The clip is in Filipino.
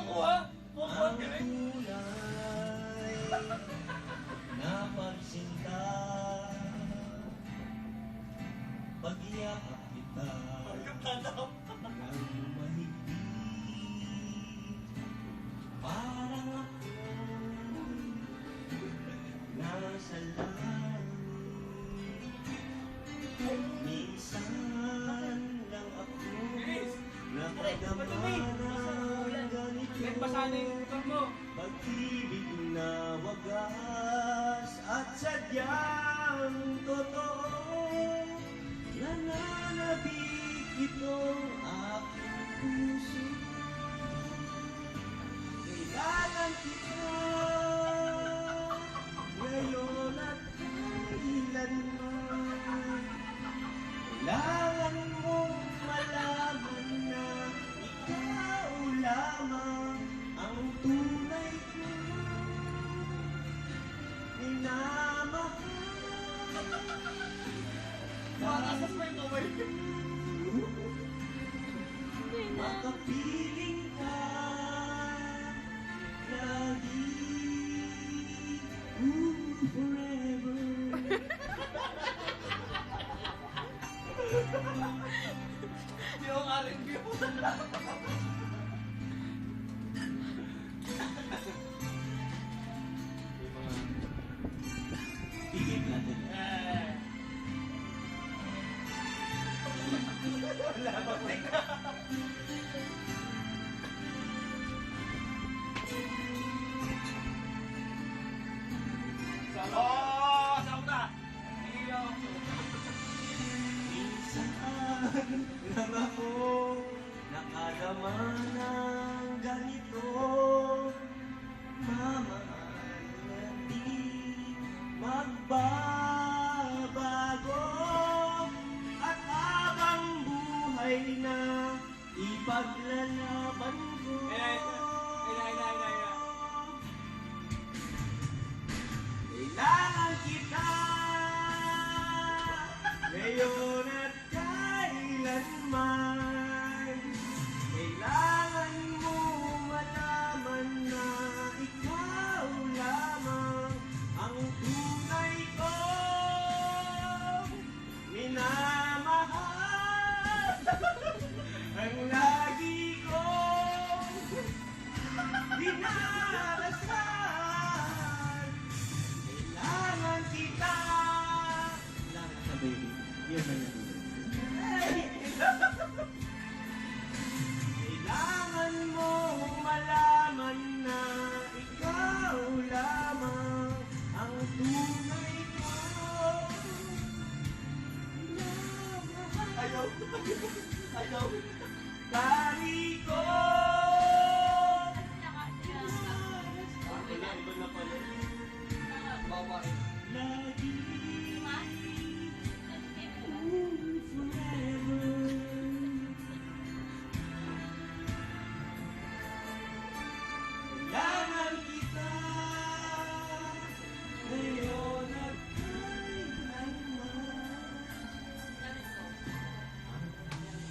Ako ha? Mukhang ang galing. tunay na pagsinta. Pag-iyakap kita Tatap. ng mahigpit, parang ako nasa langit. Minsan lang ako nakadama ng ganito. Nagpasa na yung utang mo. Pag-ibig na wagas at sadyang totoo, nananabik itong aking puso. Kailangan kita ngayon at kailanman. Kailangan mong malaman na ikaw lamang ang tunay ko minamahal. Makasas pa yung kamay. Makapiling ka lagi, forever. Yung R&B mo. Tigil natin. Wala ba na? Oh, sauta. Iyo. Minsan lang ako nakadama ng ganito. Mamahal na di magbabago. At habang buhay na ipaglalaban ko. Kailangan kita ngayon at kailanman. Kailangan mo malaman na ikaw lamang ang tunay ko minamahal. Ang lagi ko dinarasal. Kailangan kita. Kailangan ka, baby. Yan na yan. Kailangan mong malaman na ikaw lamang ang tunay ko. Ayaw. Ayaw. Tari ko. Iba na pala. Babae. Lagi